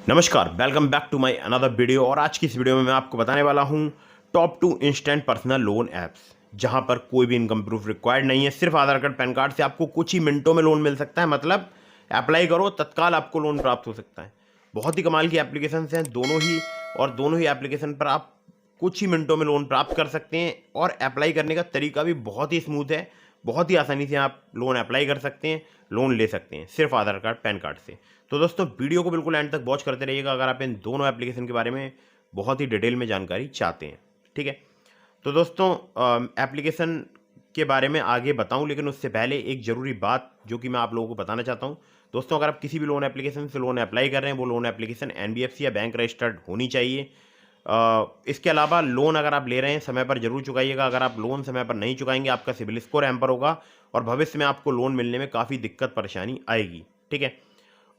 नमस्कार, welcome back to my another video. और आज की इस वीडियो में मैं आपको बताने वाला हूं top 2 instant personal loan apps, जहां पर कोई भी इनकम प्रूफ रिक्वायर्ड नहीं है। सिर्फ आधार कार्ड पैन कार्ड से आपको कुछ ही मिनटों में लोन मिल सकता है। मतलब अप्लाई करो, तत्काल आपको लोन प्राप्त हो सकता है। बहुत ही कमाल की एप्लीकेशन हैं दोनों ही, और दोनों ही एप्लीकेशन पर आप कुछ ही मिनटों में लोन प्राप्त कर सकते हैं। और अप्लाई करने का तरीका भी बहुत ही स्मूथ है। बहुत ही आसानी से आप लोन अप्लाई कर सकते हैं, लोन ले सकते हैं सिर्फ आधार कार्ड पैन कार्ड से। तो दोस्तों, वीडियो को बिल्कुल एंड तक वॉच करते रहिएगा अगर आप इन दोनों एप्लीकेशन के बारे में बहुत ही डिटेल में जानकारी चाहते हैं। ठीक है, तो दोस्तों एप्लीकेशन के बारे में आगे बताऊं, लेकिन उससे पहले एक ज़रूरी बात जो कि मैं आप लोगों को बताना चाहता हूं। दोस्तों, अगर आप किसी भी लोन एप्लीकेशन से लोन अप्लाई कर रहे हैं, वो लोन एप्लीकेशन एनबीएफसी या बैंक रजिस्टर्ड होनी चाहिए। इसके अलावा लोन अगर आप ले रहे हैं, समय पर जरूर चुकाइएगा। अगर आप लोन समय पर नहीं चुकाएंगे, आपका सिबिल स्कोर हैम्पर होगा और भविष्य में आपको लोन मिलने में काफ़ी दिक्कत परेशानी आएगी। ठीक है,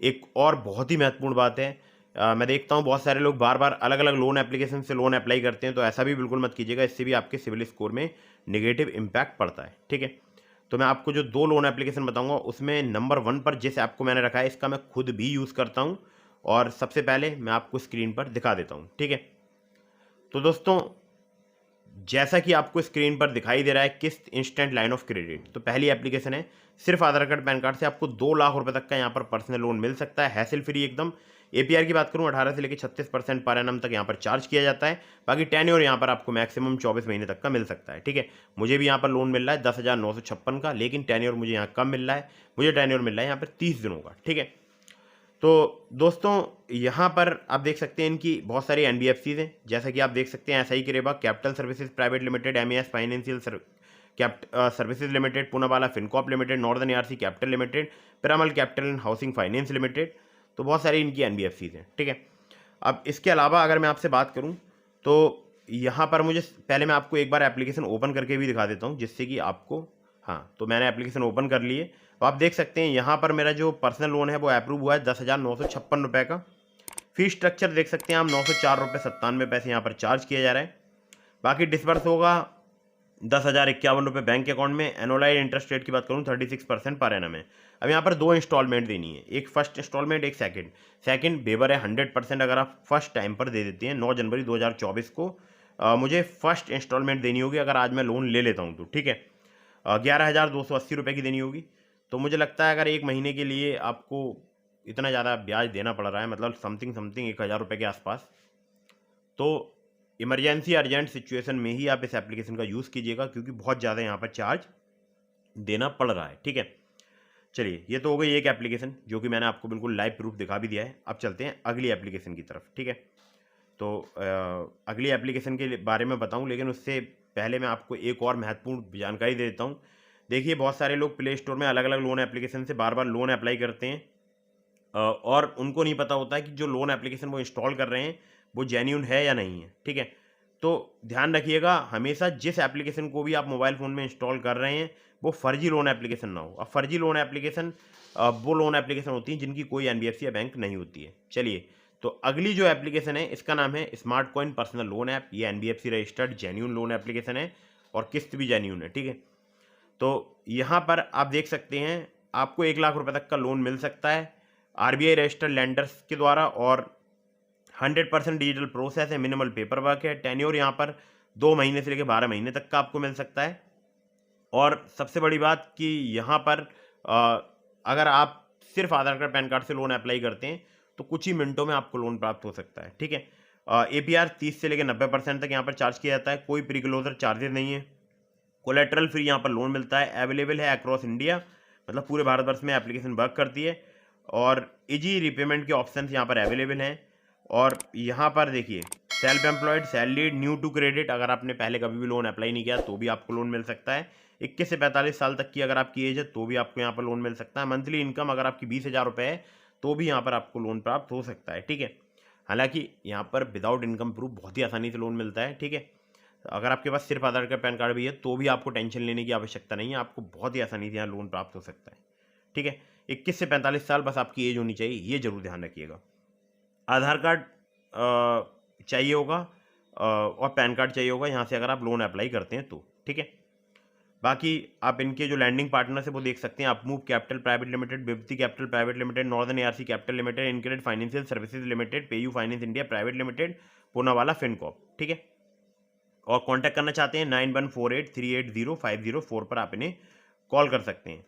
एक और बहुत ही महत्वपूर्ण बात है, मैं देखता हूँ बहुत सारे लोग बार बार अलग अलग लोन एप्लीकेशन से लोन अप्लाई करते हैं, तो ऐसा भी बिल्कुल मत कीजिएगा। इससे भी आपके सिबिल स्कोर में नेगेटिव इम्पैक्ट पड़ता है। ठीक है, तो मैं आपको जो दो लोन एप्लीकेशन बताऊंगा, उसमें नंबर 1 पर जिस ऐप को मैंने रखा है, इसका मैं खुद भी यूज़ करता हूँ। और सबसे पहले मैं आपको स्क्रीन पर दिखा देता हूँ। ठीक है, तो दोस्तों, जैसा कि आपको स्क्रीन पर दिखाई दे रहा है, किस्त इंस्टेंट लाइन ऑफ क्रेडिट, तो पहली एप्लीकेशन है। सिर्फ आधार कार्ड पैन कार्ड से आपको 2 लाख रुपए तक का यहाँ पर पर्सनल लोन मिल सकता है, हैसल फ्री एकदम। एपीआर की बात करूँ, 18 से लेकर 36% पर एनम तक यहाँ पर चार्ज किया जाता है। बाकी टेन्योर यहाँ पर आपको मैक्सिमम 24 महीने तक का मिल सकता है। ठीक है, मुझे भी यहाँ पर लोन मिल रहा है 10,956 का, लेकिन टेन्योर मुझे यहाँ कम मिल रहा है। मुझे टेन्योर मिल रहा है यहाँ पर 30 दिनों का। ठीक है, तो दोस्तों, यहाँ पर आप देख सकते हैं इनकी बहुत सारी एनबीएफसीज हैं। जैसा कि आप देख सकते हैं, SI Creva Capital Services Private Limited, MAS Financial Services Limited, Poonawalla Fincorp Limited, Northern ARC Capital Limited, Piramal Capital and Housing Finance Limited. तो बहुत सारी इनकी एनबीएफसीज हैं। ठीक है, अब इसके अलावा अगर मैं आपसे बात करूँ, तो यहाँ पर मुझे पहले मैं आपको एक बार एप्लीकेशन ओपन करके भी दिखा देता हूँ, जिससे कि आपको, हाँ, तो मैंने एप्लीकेशन ओपन कर लिए। तो आप देख सकते हैं यहाँ पर मेरा जो पर्सनल लोन है वो अप्रूव हुआ है 10,956 रुपये का। फीस स्ट्रक्चर देख सकते हैं आप, 904 रुपये 97 पैसे यहाँ पर चार्ज किया जा रहा है। बाकी डिसबर्स होगा 10,051 रुपये बैंक अकाउंट में। एनुअलाइज इंटरेस्ट रेट की बात करूँ, 36% पर एनम है। अब यहाँ पर 2 इंस्टॉलमेंट देनी है, एक फर्स्ट इंस्टॉलमेंट, एक सेकंड वेवर है 100% अगर आप फर्स्ट टाइम पर दे देते हैं। 9 जनवरी 2024 को मुझे फर्स्ट इंस्टॉलमेंट देनी होगी अगर आज मैं लोन ले लेता हूँ तो। ठीक है, 11,280 रुपये की देनी होगी। तो मुझे लगता है अगर एक महीने के लिए आपको इतना ज़्यादा ब्याज देना पड़ रहा है, मतलब समथिंग 1,000 रुपये के आसपास, तो इमरजेंसी अर्जेंट सिचुएशन में ही आप इस एप्लीकेशन का यूज़ कीजिएगा, क्योंकि बहुत ज़्यादा यहाँ पर चार्ज देना पड़ रहा है। ठीक है, चलिए, ये तो हो गई एक एप्लीकेशन जो कि मैंने आपको बिल्कुल लाइव प्रूफ दिखा भी दिया है। अब चलते हैं अगली एप्लीकेशन की तरफ। ठीक है, तो अगली एप्लीकेशन के बारे में बताऊं, लेकिन उससे पहले मैं आपको एक और महत्वपूर्ण जानकारी दे देता हूं। देखिए, बहुत सारे लोग प्ले स्टोर में अलग अलग लोन एप्लीकेशन से बार बार लोन अप्लाई करते हैं, और उनको नहीं पता होता है कि जो लोन एप्लीकेशन वो इंस्टॉल कर रहे हैं वो जेन्यून है या नहीं है। ठीक है, तो ध्यान रखिएगा, हमेशा जिस एप्लीकेशन को भी आप मोबाइल फ़ोन में इंस्टॉल कर रहे हैं वो फर्जी लोन एप्लीकेशन ना हो। अब फर्जी लोन एप्लीकेशन वो लोन एप्लीकेशन होती हैं जिनकी कोई एनबीएफसी या बैंक नहीं होती है। चलिए, तो अगली जो एप्लीकेशन है, इसका नाम है smart coin personal loan app. ये NBFC registered genuine loan application है और किस्त भी जेन्यून है। ठीक है, तो यहाँ पर आप देख सकते हैं आपको 1 लाख रुपए तक का लोन मिल सकता है आरबीआई रजिस्टर्ड लैंडर्स के द्वारा, और 100% डिजिटल प्रोसेस है, मिनिमल पेपर वर्क है। टेन्योर यहाँ पर 2 महीने से लेकर 12 महीने तक का आपको मिल सकता है। और सबसे बड़ी बात कि यहाँ पर अगर आप सिर्फ आधार कार्ड पैन कार्ड से लोन अप्लाई करते हैं तो कुछ ही मिनटों में आपको लोन प्राप्त हो सकता है। ठीक है, एपीआर 30 से लेकर 90% तक यहाँ पर चार्ज किया जाता है। कोई प्री क्लोजर चार्जेस नहीं है। कोलेट्रल फ्री यहाँ पर लोन मिलता है। अवेलेबल है अक्रॉस इंडिया, मतलब पूरे भारतवर्ष में एप्लीकेशन वर्क करती है। और इजी रिपेमेंट के ऑप्शन यहाँ पर अवेलेबल हैं। और यहाँ पर देखिए, self employed, salaried, new to credit, अगर आपने पहले कभी भी लोन अप्लाई नहीं किया तो भी आपको लोन मिल सकता है। 21 से 45 साल तक की अगर आपकी एज है तो भी आपको यहाँ पर लोन मिल सकता है। मंथली इनकम अगर आपकी 20,000 रुपये है तो भी यहाँ पर आपको लोन प्राप्त हो सकता है। ठीक है, हालांकि यहाँ पर विदाउट इनकम प्रूफ बहुत ही आसानी से लोन मिलता है। ठीक है, अगर आपके पास सिर्फ आधार कार्ड पैन कार्ड भी है तो भी आपको टेंशन लेने की आवश्यकता नहीं है, आपको बहुत ही आसानी से यहाँ लोन प्राप्त हो सकता है। ठीक है, 21 से 45 साल बस आपकी एज होनी चाहिए, ये जरूर ध्यान रखिएगा। आधार कार्ड चाहिए होगा और पैन कार्ड चाहिए होगा यहाँ से अगर आप लोन अप्लाई करते हैं तो। ठीक है, बाकी आप इनके जो लैंडिंग पार्टनर्स है वो देख सकते हैं, Upmove Capital Private Limited, Vibhuti Capital Private Limited, Northern ARC Capital Limited, InCred Financial Services Limited, PayU Finance India Private Limited, Poonawalla Fincorp. ठीक है, और कांटेक्ट करना चाहते हैं 9148380504 पर आप इन्हें कॉल कर सकते हैं।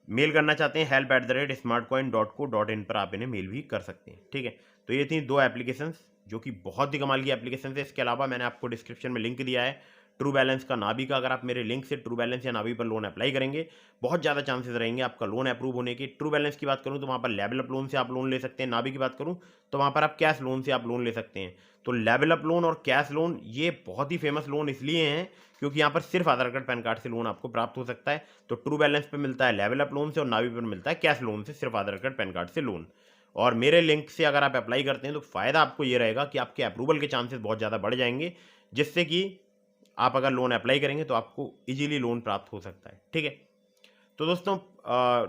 मेल करना चाहते हैं help@smartcoin.co.in पर आप इन्हें मेल भी कर सकते हैं। ठीक है, तो ये थी 2 एप्लीकेशंस जो कि बहुत ही कमाल की एप्लीकेशन है। इसके अलावा मैंने आपको डिस्क्रिप्शन में लिंक दिया है ट्रू बैलेंस का, नाभी का। अगर आप मेरे लिंक से ट्रू बैलेंस या नाभी पर लोन अप्लाई करेंगे, बहुत ज़्यादा चांसेस रहेंगे आपका लोन अप्रूव होने के। ट्रू बैलेंस की बात करूँ तो वहाँ पर लेवल अप लोन से आप लोन ले सकते हैं, नाभी की बात करूँ तो वहाँ पर आप कैश लोन से आप लोन ले सकते हैं। तो लेवल अप लोन और कैश लोन ये बहुत ही फेमस लोन इसलिए हैं क्योंकि यहाँ पर सिर्फ आधार कार्ड पैन कार्ड से लोन आपको प्राप्त हो सकता है। तो ट्रू बैलेंस पे मिलता है लेवल अप लोन से और नावी पर मिलता है कैश लोन से, सिर्फ आधार कार्ड पैन कार्ड से लोन। और मेरे लिंक से अगर आप अप्लाई करते हैं तो फ़ायदा आपको ये रहेगा कि आपके अप्रूवल के चांसेस बहुत ज़्यादा बढ़ जाएंगे, जिससे कि आप अगर लोन अप्लाई करेंगे तो आपको इजीली लोन प्राप्त हो सकता है। ठीक है, तो दोस्तों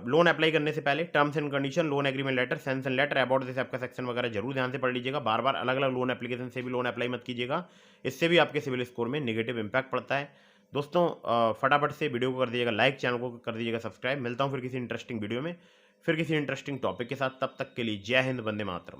लोन अप्लाई करने से पहले terms and condition, loan agreement letter, sanction letter, about this आपका सेक्शन वगैरह जरूर ध्यान से पढ़ लीजिएगा। बार बार अलग अलग लोन एप्लीकेशन से भी लोन अप्लाई मत कीजिएगा, इससे भी आपके सिविल स्कोर में नेगेटिव इंपैक्ट पड़ता है। दोस्तों फटाफट से वीडियो को कर दीजिएगा लाइक, चैनल को कर दीजिएगा सब्सक्राइब। मिलता हूँ फिर किसी इंटरेस्टिंग वीडियो में, फिर किसी इंटरेस्टिंग टॉपिक के साथ। तब तक के लिए जय हिंद, वंदे मातरम।